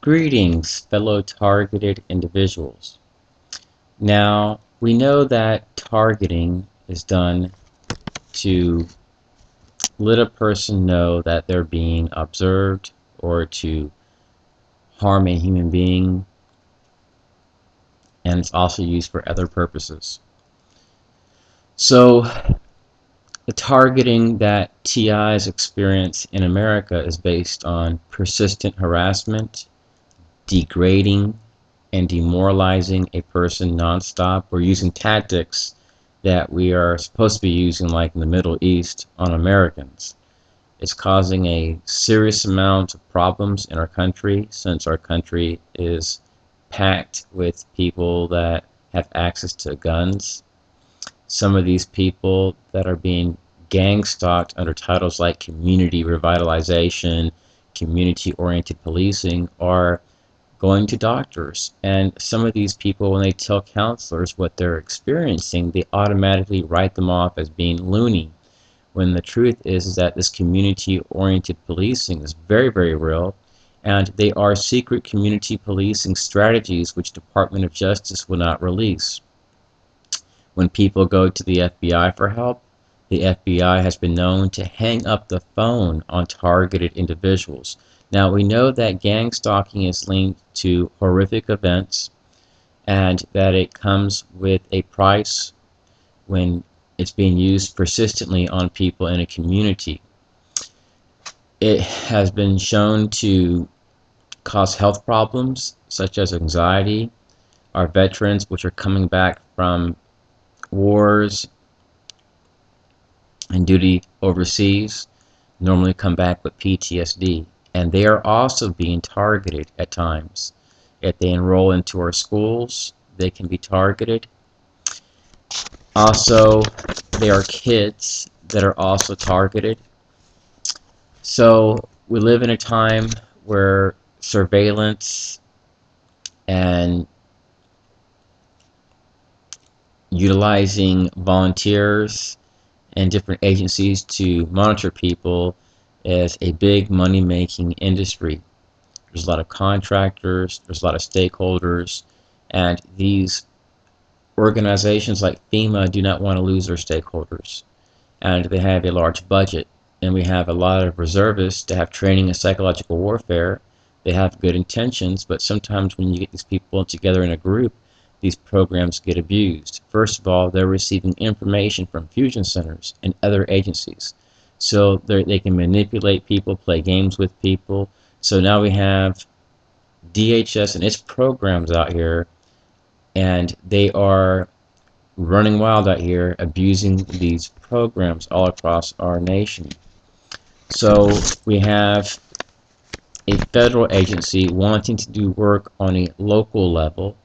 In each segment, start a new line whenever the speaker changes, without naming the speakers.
Greetings, fellow targeted individuals. Now, we know that targeting is done to let a person know that they're being observed or to harm a human being, and it's also used for other purposes. So, the targeting that TIs experience in America is based on persistent harassment, degrading, and demoralizing a person nonstop. We're using tactics that we are supposed to be using, like in the Middle East, on Americans. It's causing a serious amount of problems in our country, since our country is packed with people that have access to guns. Some of these people that are being gang stalked under titles like community revitalization, community-oriented policing, are going to doctors. And some of these people, when they tell counselors what they're experiencing, they automatically write them off as being loony, when the truth is that this community-oriented policing is very, very real, and they are secret community policing strategies which Department of Justice will not release. When people go to the FBI for help, the FBI has been known to hang up the phone on targeted individuals. Now, we know that gang stalking is linked to horrific events and that it comes with a price when it's being used persistently on people in a community. It has been shown to cause health problems such as anxiety. Our veterans, which are coming back from wars and duty overseas, normally come back with PTSD. And they are also being targeted at times. If they enroll into our schools, they can be targeted. Also, there are kids that are also targeted. So we live in a time where surveillance and utilizing volunteers and different agencies to monitor people is a big money-making industry. There's a lot of contractors, there's a lot of stakeholders, and these organizations like FEMA do not want to lose their stakeholders. And they have a large budget, and we have a lot of reservists to have training in psychological warfare. They have good intentions, but sometimes when you get these people together in a group, these programs get abused. First of all, they're receiving information from fusion centers and other agencies. So they can manipulate people, play games with people. So now we have DHS and its programs out here, and they are running wild out here, abusing these programs all across our nation. So we have a federal agency wanting to do work on a local level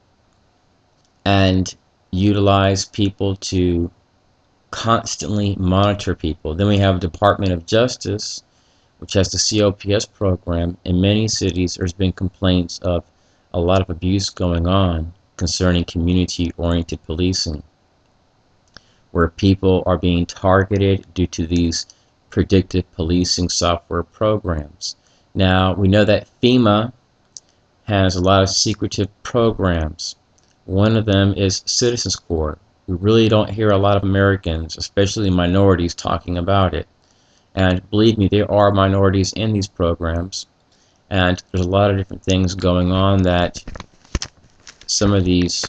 and utilize people to constantly monitor people. Then we have Department of Justice, which has the COPS program. In many cities, there's been complaints of a lot of abuse going on concerning community-oriented policing, where people are being targeted due to these predictive policing software programs. Now, we know that FEMA has a lot of secretive programs. One of them is Citizens Corps. We really don't hear a lot of Americans, especially minorities, talking about it. And believe me, there are minorities in these programs, and there's a lot of different things going on that some of these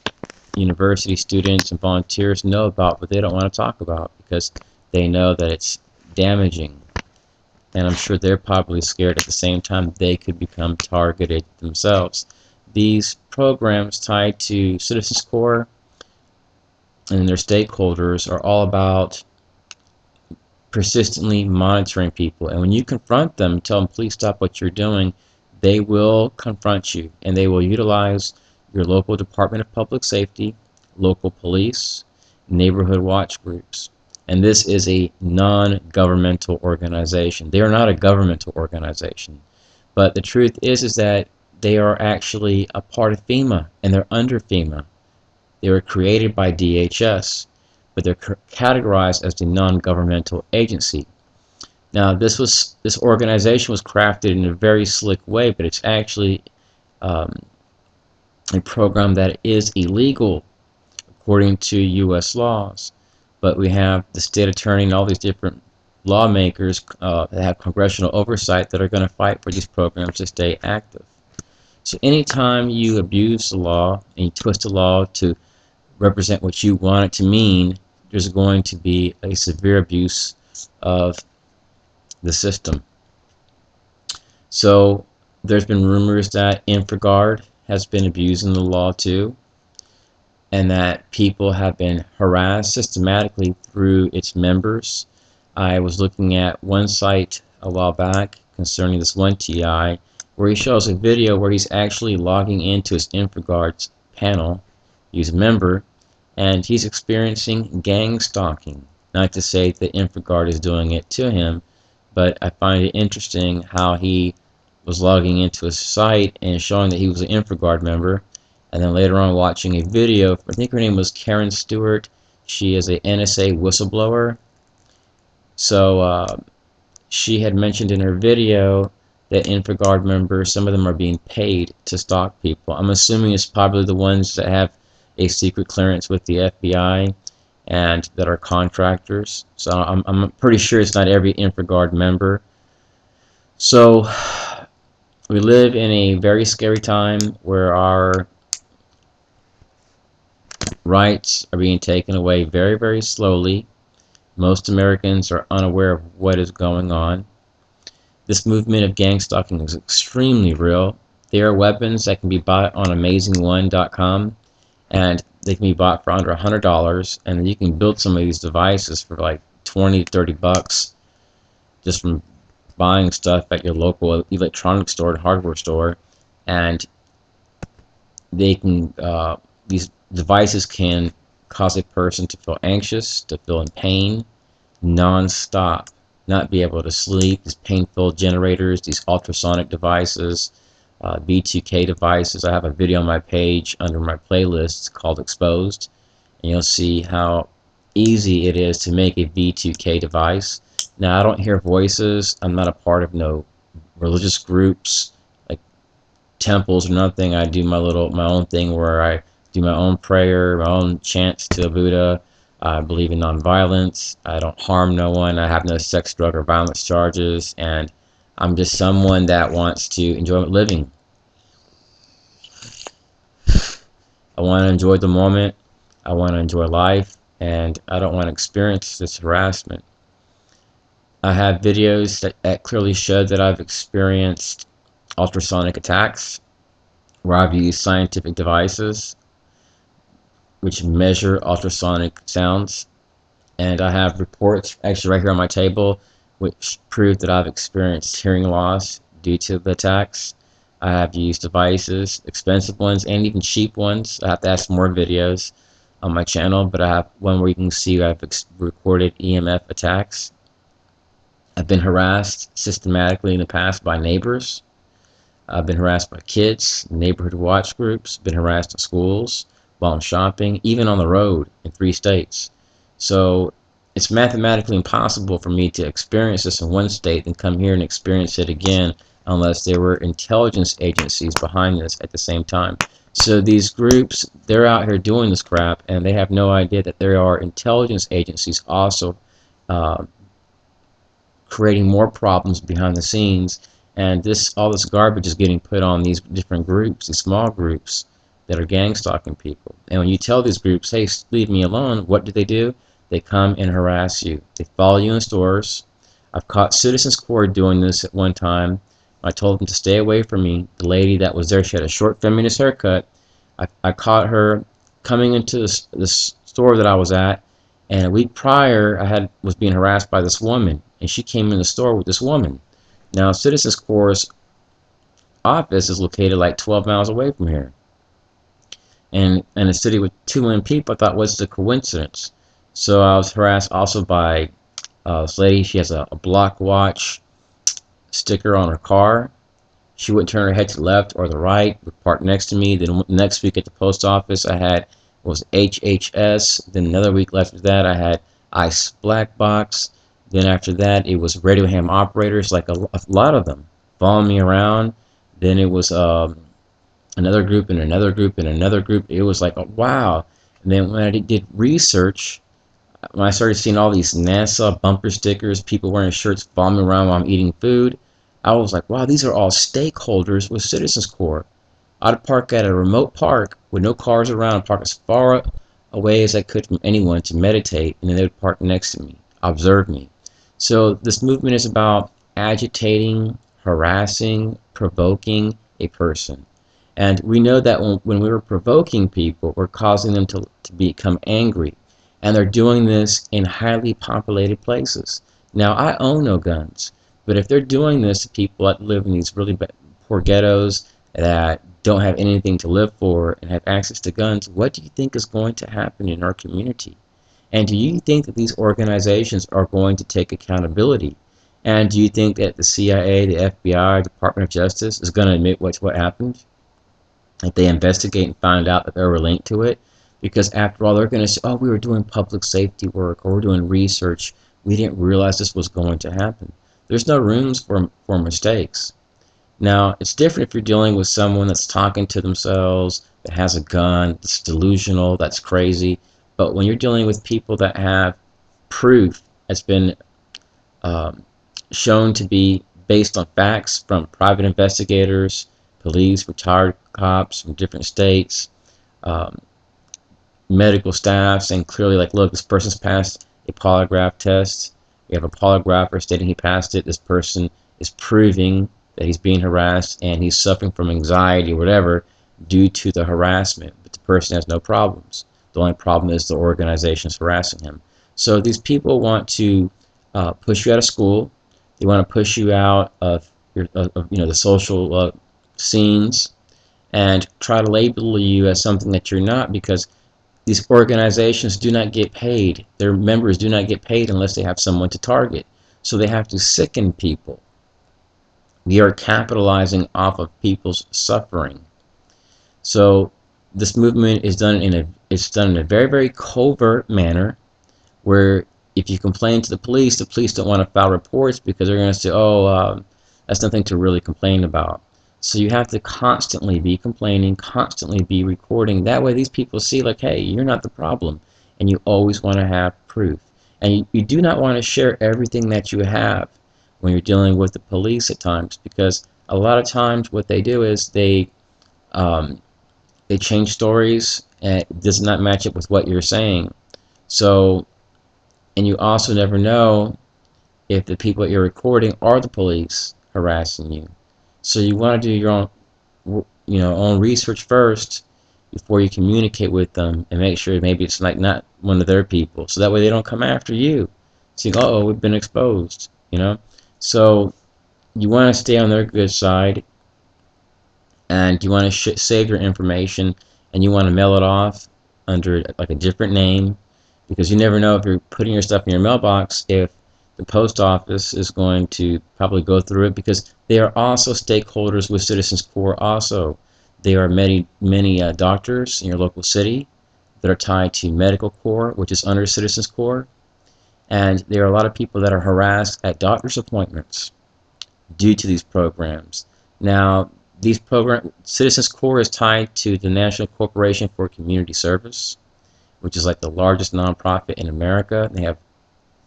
university students and volunteers know about, but they don't want to talk about because they know that it's damaging. And I'm sure they're probably scared at the same time they could become targeted themselves. These programs tied to Citizens Corps and their stakeholders are all about persistently monitoring people. And when you confront them, tell them, please stop what you're doing, they will confront you, and they will utilize your local Department of Public Safety, local police, neighborhood watch groups. And this is a non-governmental organization. They are not a governmental organization. But the truth is that they are actually a part of FEMA, and they're under FEMA. They were created by DHS, but they're categorized as the non-governmental agency. Now, this organization was crafted in a very slick way, but it's actually um, a program that is illegal according to U.S. laws. But we have the state attorney and all these different lawmakers that have congressional oversight that are going to fight for these programs to stay active. So anytime you abuse the law and you twist the law to represent what you want it to mean, there's going to be a severe abuse of the system. So there's been rumors that InfraGard has been abusing the law too, and that people have been harassed systematically through its members. I was looking at one site a while back concerning this one TI where he shows a video where he's actually logging into his InfraGard's panel. He's a member, and he's experiencing gang stalking. Not to say that InfraGard is doing it to him, but I find it interesting how he was logging into a site and showing that he was an InfraGard member, and then later on watching a video. I think her name was Karen Stewart. She is a NSA whistleblower. So she had mentioned in her video that InfraGard members, some of them are being paid to stalk people. I'm assuming it's probably the ones that have a secret clearance with the FBI and that are contractors. So I'm pretty sure it's not every InfraGard member. So we live in a very scary time where our rights are being taken away very, very slowly. Most Americans are unaware of what is going on. This movement of gang stalking is extremely real. There are weapons that can be bought on amazingone.com, and they can be bought for under $100, and you can build some of these devices for like 20 to 30 bucks just from buying stuff at your local electronics store and hardware store. And they can these devices can cause a person to feel anxious, to feel in pain non-stop, not be able to sleep. These painful generators, these ultrasonic devices, V2K devices. I have a video on my page under my playlist called Exposed, and you'll see how easy it is to make a V2K device. Now, I don't hear voices. I'm not a part of no religious groups like temples or nothing. I do my own thing where I do my own prayer, my own chants to Buddha. I believe in nonviolence. I don't harm no one. I have no sex, drug, or violence charges, and I'm just someone that wants to enjoy living. I want to enjoy the moment. I want to enjoy life, and I don't want to experience this harassment. I have videos that clearly show that I've experienced ultrasonic attacks, where I've used scientific devices which measure ultrasonic sounds, and I have reports actually right here on my table which prove that I've experienced hearing loss due to the attacks. I have used devices, expensive ones and even cheap ones. I have to add some more videos on my channel, but I have one where you can see I've recorded EMF attacks. I've been harassed systematically in the past by neighbors. I've been harassed by kids, neighborhood watch groups, been harassed in schools, while I'm shopping, even on the road in 3 states. So it's mathematically impossible for me to experience this in one state and come here and experience it again unless there were intelligence agencies behind this at the same time. So these groups, they're out here doing this crap, and they have no idea that there are intelligence agencies also creating more problems behind the scenes, and all this garbage is getting put on these different groups, these small groups that are gang stalking people. And when you tell these groups, hey, leave me alone, what do? They come and harass you. They follow you in stores. I've caught Citizens Corps doing this at one time. I told them to stay away from me. The lady that was there, she had a short feminist haircut. I caught her coming into this store that I was at, and a week prior I was being harassed by this woman, and she came in the store with this woman. Now, Citizens Corps' office is located like 12 miles away from here. And in a city with 2 million people, I thought, what's the coincidence? So I was harassed also by this lady. She has a block watch sticker on her car. She wouldn't turn her head to the left or the right. Would park next to me. Then next week at the post office, I had was HHS. Then another week after that, I had ICE Black Box. Then after that, it was radio ham operators, like a lot of them, following me around. Then it was another group and another group and another group. It was like, oh, wow. And then when I did research, when I started seeing all these NASA bumper stickers, people wearing shirts bombing around while I'm eating food, I was like, wow, these are all stakeholders with Citizens Corps. I'd park at a remote park with no cars around, park as far away as I could from anyone to meditate, and then they would park next to me, observe me. So this movement is about agitating, harassing, provoking a person. And we know that when we're provoking people, we're causing them to become angry. And they're doing this in highly populated places. Now, I own no guns, but if they're doing this to people that live in these really poor ghettos that don't have anything to live for and have access to guns, what do you think is going to happen in our community? And do you think that these organizations are going to take accountability? And do you think that the CIA, the FBI, Department of Justice is going to admit what happened? If they investigate and find out that they were linked to it? Because after all, they're going to say, oh, we were doing public safety work or we're doing research. We didn't realize this was going to happen. There's no rooms for mistakes. Now, it's different if you're dealing with someone that's talking to themselves, that has a gun, that's delusional, that's crazy. But when you're dealing with people that have proof that's been um, shown to be based on facts from private investigators, police, retired cops from different states, um, medical staff saying clearly, like, look, this person's passed a polygraph test. We have a polygrapher stating he passed it. This person is proving that he's being harassed and he's suffering from anxiety or whatever due to the harassment, but the person has no problems. The only problem is the organization is harassing him. So these people want to push you out of school. They want to push you out of the social scenes and try to label you as something that you're not, because these organizations do not get paid. Their members do not get paid unless they have someone to target. So they have to sicken people. We are capitalizing off of people's suffering. So this movement is done in a very, very covert manner, where if you complain to the police don't want to file reports because they're going to say, oh, that's nothing to really complain about. So you have to constantly be complaining, constantly be recording. That way these people see, like, hey, you're not the problem. And you always want to have proof. And you do not want to share everything that you have when you're dealing with the police at times, because a lot of times what they do is they change stories and it does not match up with what you're saying. So, and you also never know if the people that you're recording are the police harassing you. So you want to do your own research first before you communicate with them, and make sure maybe it's like not one of their people, so that way they don't come after you. So you go, oh, we've been exposed. So you want to stay on their good side, and you want to save your information, and you want to mail it off under like a different name, because you never know if you're putting your stuff in your mailbox if the post office is going to probably go through it, because they are also stakeholders with Citizens Corps also. There are many doctors in your local city that are tied to Medical Corps, which is under Citizens Corps, and there are a lot of people that are harassed at doctor's appointments due to these programs. Now, Citizens Corps is tied to the National Corporation for Community Service, which is like the largest nonprofit in America. They have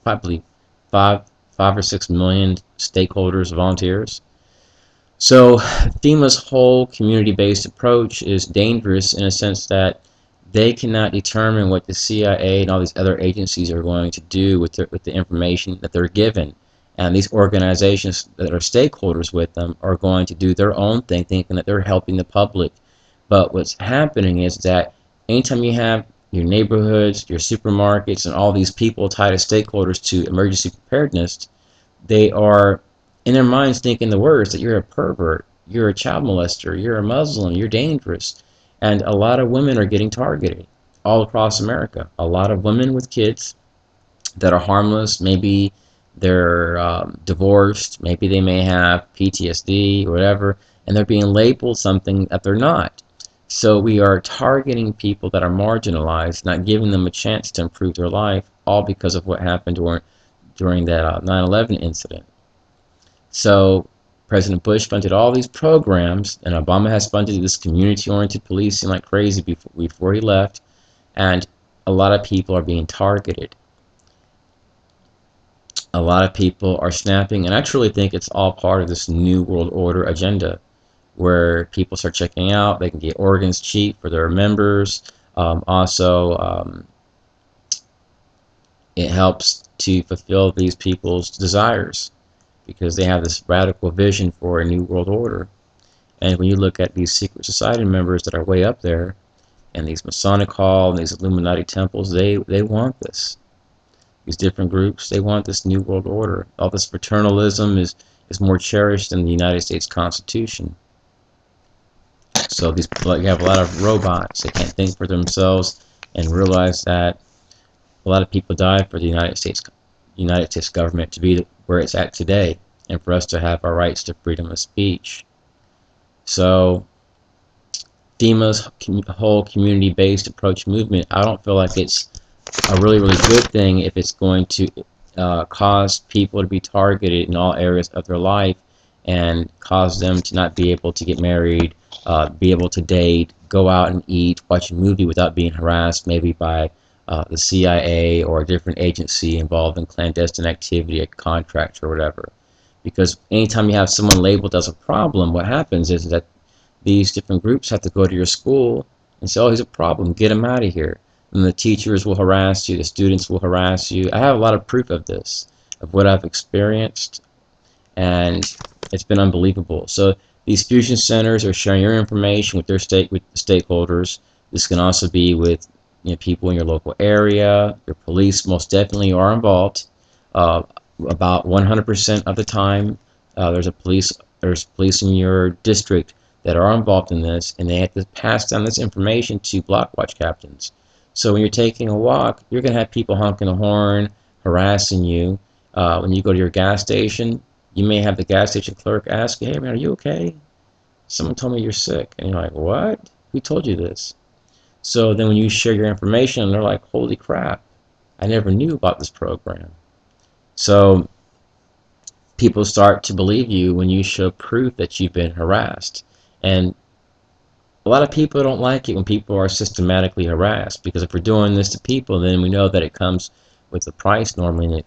probably five or 6 million stakeholders, volunteers. So FEMA's whole community-based approach is dangerous in a sense that they cannot determine what the CIA and all these other agencies are going to do with the information that they're given. And these organizations that are stakeholders with them are going to do their own thing, thinking that they're helping the public. But what's happening is that anytime you have your neighborhoods, your supermarkets, and all these people tied as stakeholders to emergency preparedness, they are in their minds thinking the words that you're a pervert, you're a child molester, you're a Muslim, you're dangerous. And a lot of women are getting targeted all across America. A lot of women with kids that are harmless, maybe they're divorced, maybe they may have PTSD or whatever, and they're being labeled something that they're not. So we are targeting people that are marginalized, not giving them a chance to improve their life, all because of what happened during that 9/11 incident. So President Bush funded all these programs, and Obama has funded this community-oriented policing like crazy before he left, and a lot of people are being targeted. A lot of people are snapping, and I truly think it's all part of this New World Order agenda, where people start checking out, they can get organs cheap for their members. It helps to fulfill these people's desires because they have this radical vision for a new world order. And when you look at these secret society members that are way up there, and these Masonic Hall and these Illuminati temples, they want this. These different groups, they want this new world order. All this fraternalism is more cherished than the United States Constitution. So you have a lot of robots. They can't think for themselves and realize that a lot of people died for the United States government to be where it's at today, and for us to have our rights to freedom of speech. So FEMA's whole community-based approach movement, I don't feel like it's a really good thing if it's going to cause people to be targeted in all areas of their life and cause them to not be able to get married, be able to date, go out and eat, watch a movie without being harassed maybe by the CIA or a different agency involved in clandestine activity, a contractor or whatever. Because anytime you have someone labeled as a problem, what happens is that these different groups have to go to your school and say, oh, he's a problem, get him out of here. And the teachers will harass you, the students will harass you. I have a lot of proof of this, of what I've experienced, and it's been unbelievable. So these fusion centers are sharing your information with their stakeholders. This can also be with people in your local area. Your police most definitely are involved. About 100% of the time, there's police in your district that are involved in this, and they have to pass down this information to block watch captains. So when you're taking a walk, you're going to have people honking a horn, harassing you. When you go to your gas station, you may have the gas station clerk ask you, hey man, are you okay? Someone told me you're sick. And you're like, what? Who told you this? So then when you share your information, they're like, holy crap, I never knew about this program. So people start to believe you when you show proof that you've been harassed. And a lot of people don't like it when people are systematically harassed, because if we're doing this to people, then we know that it comes with a price normally, and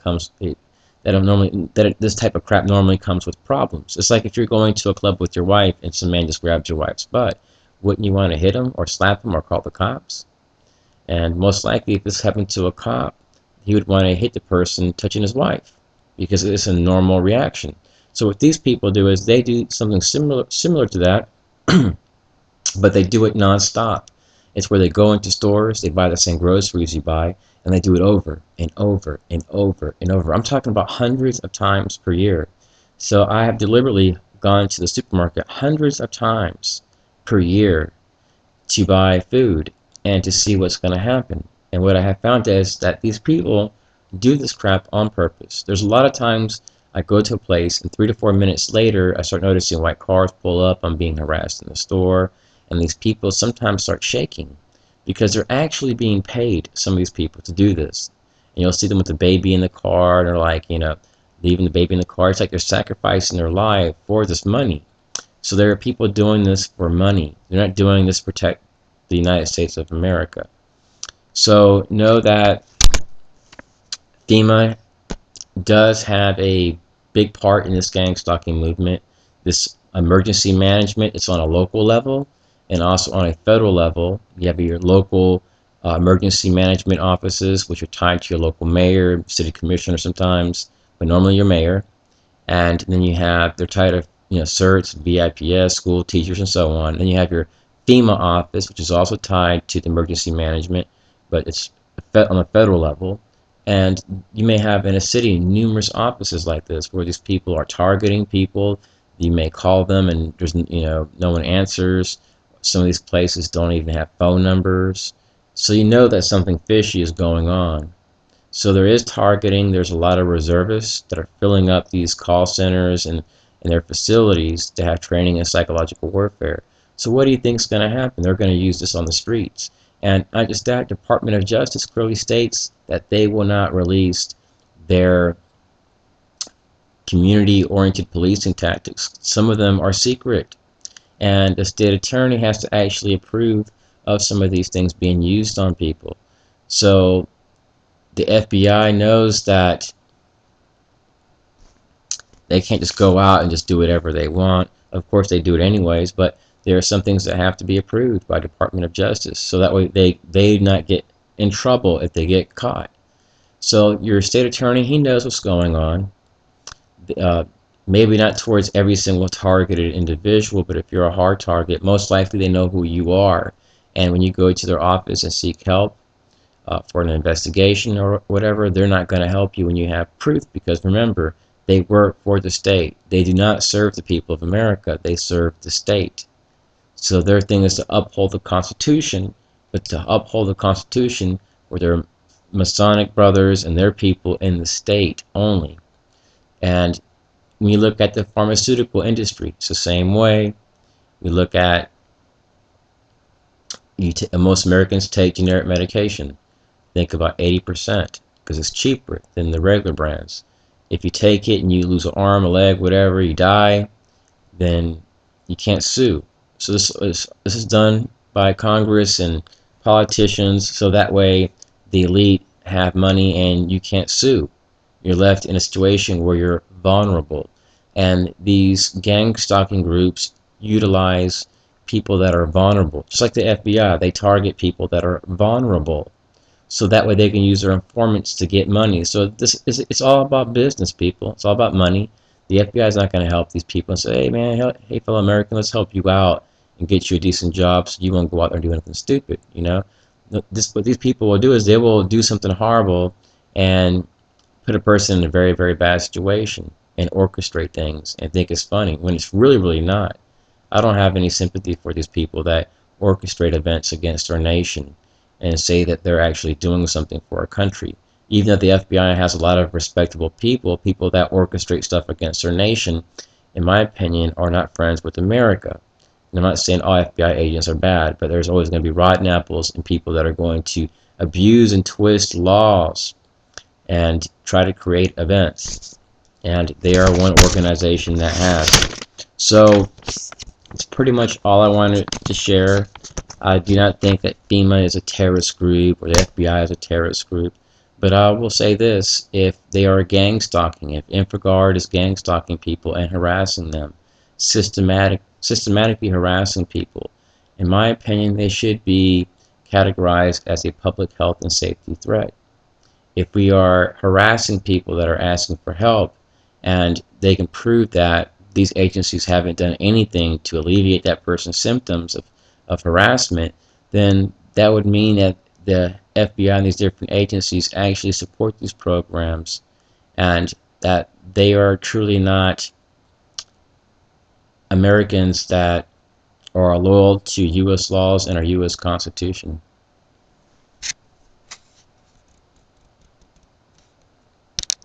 this type of crap normally comes with problems. It's like if you're going to a club with your wife and some man just grabs your wife's butt, wouldn't you want to hit him or slap him or call the cops? And most likely, if this happened to a cop, he would want to hit the person touching his wife, because it's a normal reaction. So what these people do is they do something similar to that, but they do it non-stop. It's where they go into stores, they buy the same groceries you buy, and they do it over and over and over and over. I'm talking about hundreds of times per year. So I have deliberately gone to the supermarket hundreds of times per year to buy food and to see what's going to happen. And what I have found is that these people do this crap on purpose. There's a lot of times I go to a place and 3 to 4 minutes later I start noticing white cars pull up, I'm being harassed in the store, and these people sometimes start shaking because they're actually being paid, some of these people, to do this. And you'll see them with the baby in the car, and they're like, leaving the baby in the car. It's like they're sacrificing their life for this money. So there are people doing this for money. They're not doing this to protect the United States of America. So know that FEMA does have a big part in this gang stalking movement. This emergency management, it's on a local level and also on a federal level. You have your local emergency management offices, which are tied to your local mayor, city commissioner sometimes, but normally your mayor. And then they're tied to CERTs, VIPS, school teachers, and so on. Then you have your FEMA office, which is also tied to the emergency management, but it's on a federal level. And you may have in a city numerous offices like this where these people are targeting people. You may call them and there's no one answers. Some of these places don't even have phone numbers. So you know that something fishy is going on. So there is targeting. There's a lot of reservists that are filling up these call centers and their facilities to have training in psychological warfare. So what do you think is going to happen? They're going to use this on the streets. And not just that, Department of Justice clearly states that they will not release their community-oriented policing tactics. Some of them are secret, and the state attorney has to actually approve of some of these things being used on people. So the FBI knows that they can't just go out and just do whatever they want. Of course they do it anyways, but there are some things that have to be approved by Department of Justice, so that way they not get in trouble if they get caught. So your state attorney, he knows what's going on. Maybe not towards every single targeted individual, but if you're a hard target, most likely they know who you are. And when you go to their office and seek help for an investigation or whatever, they're not going to help you when you have proof, because remember, they work for the state. They do not serve the people of America. They serve the state. So their thing is to uphold the Constitution, but to uphold the Constitution were their Masonic brothers and their people in the state only. And when you look at the pharmaceutical industry, it's the same way. We look at, most Americans take generic medication. Think about 80%, because it's cheaper than the regular brands. If you take it and you lose an arm, a leg, whatever, you die, then you can't sue. So this is done by Congress and politicians, so that way the elite have money and you can't sue. You're left in a situation where you're vulnerable. And these gang stalking groups utilize people that are vulnerable. Just like the FBI, they target people that are vulnerable, so that way they can use their informants to get money. So it's all about business, people. It's all about money. The FBI is not going to help these people and say, hey man, hey fellow American, let's help you out and get you a decent job so you won't go out there and do anything stupid. What these people will do is they will do something horrible and put a person in a very, very bad situation and orchestrate things and think it's funny when it's really, really not. I don't have any sympathy for these people that orchestrate events against our nation and say that they're actually doing something for our country. Even though the FBI has a lot of respectable people that orchestrate stuff against our nation, in my opinion, are not friends with America. And I'm not saying all FBI agents are bad, but there's always going to be rotten apples and people that are going to abuse and twist laws and try to create events. And they are one organization that has. So it's pretty much all I wanted to share. I do not think that FEMA is a terrorist group or the FBI is a terrorist group. But I will say this, if they are gang stalking, if InfraGard is gang stalking people and harassing them, systematically harassing people, in my opinion, they should be categorized as a public health and safety threat. If we are harassing people that are asking for help and they can prove that these agencies haven't done anything to alleviate that person's symptoms of harassment, then that would mean that the FBI and these different agencies actually support these programs and that they are truly not Americans that are loyal to U.S. laws and our U.S. Constitution.